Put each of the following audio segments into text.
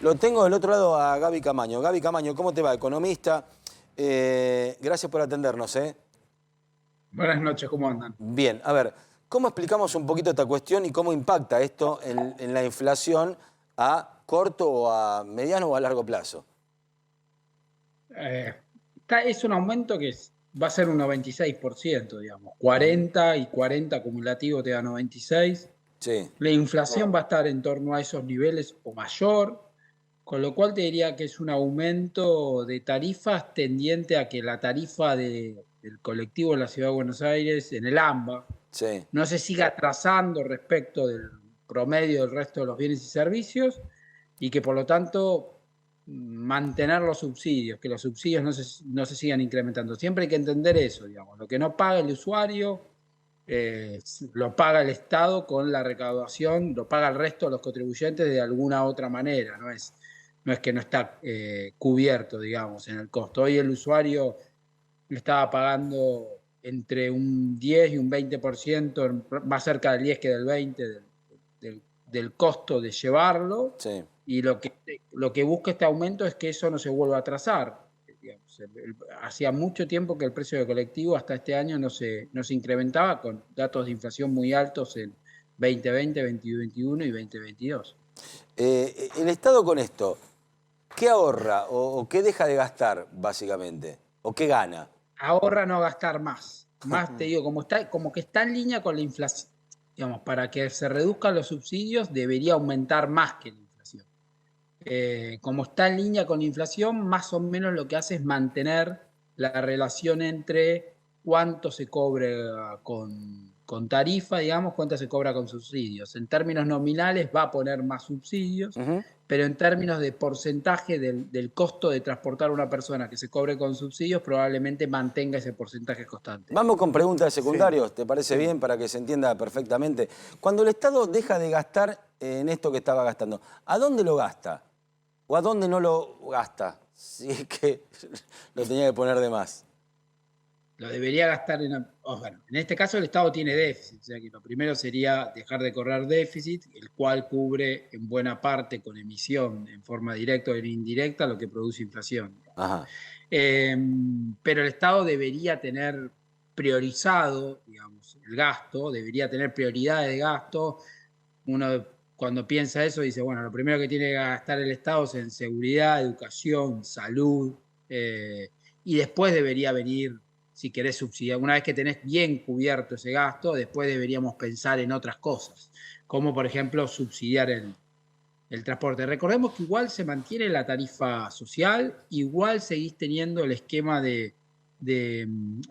Lo tengo del otro lado a Gaby Camaño. Gaby Camaño, ¿cómo te va? Economista. Gracias por atendernos, ¿eh? Buenas noches, ¿cómo andan? Bien, a ver, ¿cómo explicamos un poquito esta cuestión y cómo impacta esto en la inflación a corto o a mediano o a largo plazo? Eh, es un aumento que va a ser un 96%, digamos. Ujú. 40 y 40 acumulativo te da 96. Sí. La inflación va a estar en torno a esos niveles o mayor, con lo cual te diría que es un aumento de tarifas tendiente a que la tarifa del colectivo de la Ciudad de Buenos Aires, en el AMBA, Sí. no se siga atrasando respecto del promedio del resto de los bienes y servicios y que por lo tanto mantener los subsidios, que los subsidios no se sigan incrementando. Siempre hay que entender eso, digamos, lo que no paga el usuario lo paga el Estado con la recaudación, lo paga el resto de los contribuyentes de alguna otra manera, no es que no está cubierto, digamos, en el costo. Hoy el usuario estaba pagando entre un 10 y un 20%, más cerca del 10 que del 20 del costo de llevarlo, Sí. y lo que busca este aumento es que eso no se vuelva a atrasar. Digamos, hacía mucho tiempo que el precio de colectivo hasta este año no se incrementaba, con datos de inflación muy altos en 2020, 2021 y 2022. El Estado con esto, ¿qué ahorra o qué deja de gastar, básicamente? ¿O qué gana? Ahorra no gastar más. Más te digo, como que está en línea con la inflación. Digamos, para que se reduzcan los subsidios debería aumentar más que la inflación. Como está en línea con la inflación, más o menos lo que hace es mantener la relación entre cuánto se cobra con tarifa, digamos, cuánto se cobra con subsidios. En términos nominales va a poner más subsidios, Ujú. pero en términos de porcentaje del costo de transportar a una persona que se cobre con subsidios, probablemente mantenga ese porcentaje constante. Vamos con preguntas de Sí, secundarios, ¿te parece sí. bien? Para que se entienda perfectamente. Cuando el Estado deja de gastar en esto que estaba gastando, ¿a dónde lo gasta? ¿O a dónde no lo gasta? Si es que lo tenía que poner de más. Lo debería gastar bueno, en este caso el Estado tiene déficit, o sea que lo primero sería dejar de correr déficit, el cual cubre en buena parte con emisión en forma directa o indirecta lo que produce inflación. Ajá. Eh, pero el Estado debería tener priorizado, digamos, el gasto, debería tener prioridades de gasto. Uno cuando piensa eso dice, bueno, lo primero que tiene que gastar el Estado es en seguridad, educación, salud, y después debería venir, si querés subsidiar, una vez que tenés bien cubierto ese gasto, después deberíamos pensar en otras cosas, como por ejemplo subsidiar el transporte. Recordemos que igual se mantiene la tarifa social, igual seguís teniendo el esquema de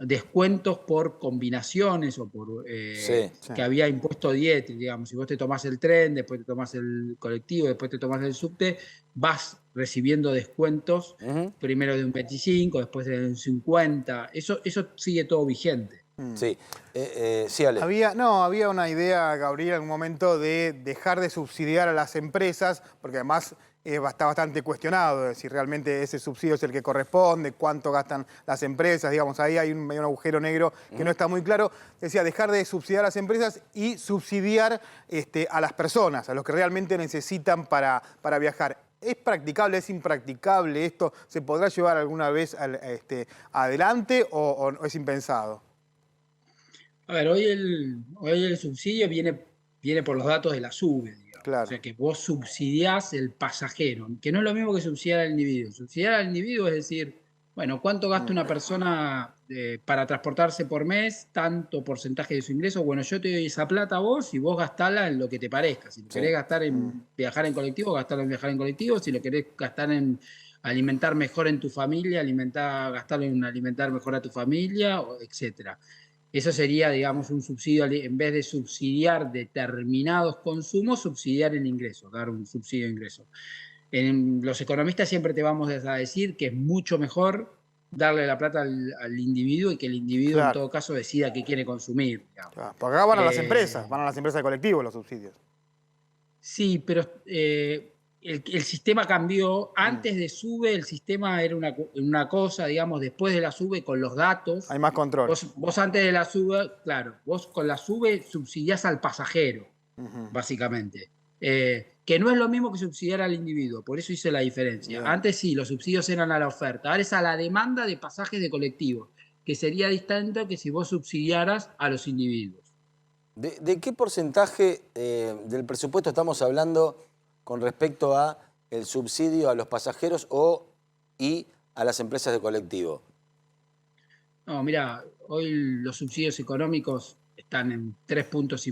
descuentos por combinaciones o por Sí. Sí. que había impuesto dietrich, digamos. Si vos te tomás el tren, después te tomás el colectivo, después te tomás el subte, vas recibiendo descuentos, Ujú. primero de un 25, después de un 50. Eso sigue todo vigente. Sí. Sí, Ale. Había una idea, Gabriel, en un momento de dejar de subsidiar a las empresas, porque además está bastante cuestionado de si realmente ese subsidio es el que corresponde, cuánto gastan las empresas, digamos, ahí hay un agujero negro que no está muy claro. Decía, dejar de subsidiar a las empresas y subsidiar a las personas, a los que realmente necesitan para viajar. ¿Es practicable, es impracticable esto? ¿Se podrá llevar alguna vez adelante o es impensado? A ver, hoy el subsidio viene por los datos de la SUBE, digamos. O Claro. sea que vos subsidiás el pasajero, que no es lo mismo que subsidiar al individuo. Subsidiar al individuo es decir, bueno, ¿cuánto gasta una persona para transportarse por mes? Tanto porcentaje de su ingreso. Bueno, yo te doy esa plata a vos y vos gastala en lo que te parezca. Si lo Sí. querés gastar en viajar en colectivo, gastalo en viajar en colectivo. Si lo querés gastar en alimentar mejor en tu familia, gastarlo en alimentar mejor a tu familia, etcétera. Eso sería, digamos, un subsidio, en vez de subsidiar determinados consumos, subsidiar el ingreso, dar un subsidio de ingreso. Los economistas siempre te vamos a decir que es mucho mejor darle la plata al individuo y que el individuo en Claro, todo caso decida qué quiere consumir, digamos. claro. Porque acá van a Eh, las empresas de colectivo los subsidios. Sí, pero el sistema cambió. Antes de SUBE, el sistema era una cosa, digamos, después de la SUBE, con los datos. Hay más control. Vos antes de la SUBE, claro, vos con la SUBE subsidiás al pasajero, básicamente. que no es lo mismo que subsidiar al individuo, por eso hice la diferencia. Bien. Antes sí, los subsidios eran a la oferta, ahora es a la demanda de pasajes de colectivo, que sería distinto que si vos subsidiaras a los individuos. ¿De qué porcentaje del presupuesto estamos hablando con respecto a el subsidio a los pasajeros y a las empresas de colectivo? No, mira, hoy los subsidios económicos están en 3,5 puntos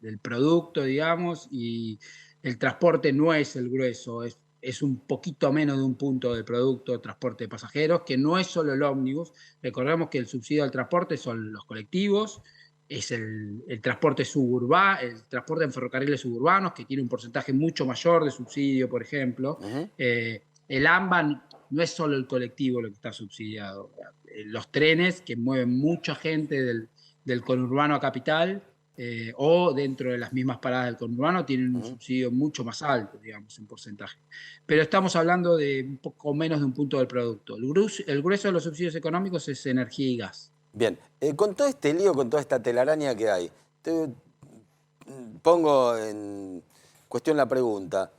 del producto, digamos, y el transporte no es el grueso, es un poquito menos de 1 punto del producto, transporte de pasajeros, que no es solo el ómnibus. Recordemos que el subsidio al transporte son los colectivos, es el transporte suburbano, el transporte en ferrocarriles suburbanos, que tiene un porcentaje mucho mayor de subsidio, por ejemplo. El AMBA no es solo el colectivo lo que está subsidiado. Los trenes que mueven mucha gente del conurbano a capital o dentro de las mismas paradas del conurbano tienen un subsidio mucho más alto, digamos, en porcentaje. Pero estamos hablando de un poco menos de 1 punto del producto. El grueso de los subsidios económicos es energía y gas. Bien, con todo este lío, con toda esta telaraña que hay, pongo en cuestión la pregunta,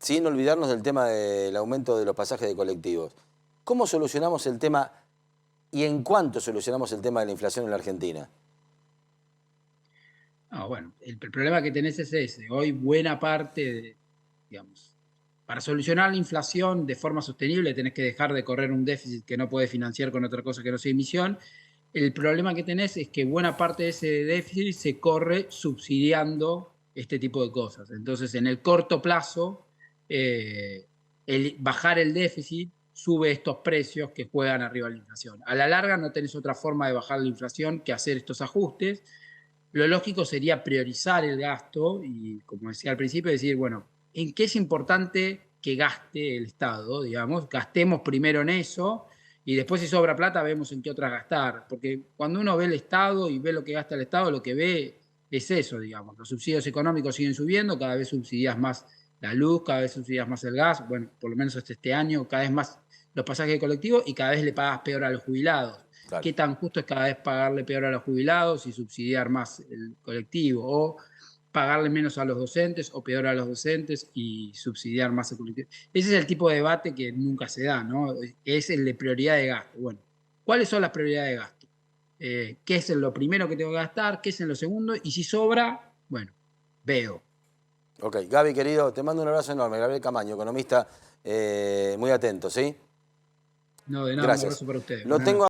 sin olvidarnos del tema del aumento de los pasajes de colectivos. ¿Cómo solucionamos el tema y en cuánto solucionamos el tema de la inflación en la Argentina? Bueno, el problema que tenés es ese. Hoy buena parte, digamos, para solucionar la inflación de forma sostenible tenés que dejar de correr un déficit que no podés financiar con otra cosa que no sea emisión. El problema que tenés es que buena parte de ese déficit se corre subsidiando este tipo de cosas. Entonces, en el corto plazo, bajar el déficit sube estos precios que juegan arriba de la inflación. A la larga no tenés otra forma de bajar la inflación que hacer estos ajustes. Lo lógico sería priorizar el gasto y, como decía al principio, decir, bueno, ¿en qué es importante que gaste el Estado? Digamos, gastemos primero en eso y después si sobra plata vemos en qué otras gastar. Porque cuando uno ve el Estado y ve lo que gasta el Estado, lo que ve es eso, digamos. Los subsidios económicos siguen subiendo, cada vez subsidias más la luz, cada vez subsidias más el gas, bueno, por lo menos hasta este año, cada vez más los pasajes de colectivo y cada vez le pagas peor a los jubilados. Claro. ¿Qué tan justo es cada vez pagarle peor a los jubilados y subsidiar más el colectivo? O pagarle menos a los docentes o peor a los docentes y subsidiar más el colectivo. Ese es el tipo de debate que nunca se da, ¿no? Es el de prioridad de gasto. Bueno, ¿cuáles son las prioridades de gasto? ¿Qué es lo primero que tengo que gastar? ¿Qué es en lo segundo? Y si sobra, bueno, veo. Ok, Gaby, querido, te mando un abrazo enorme. Gabriel Camaño, economista, muy atento, ¿sí? No, de nada, Gracias. un abrazo para ustedes. Lo tengo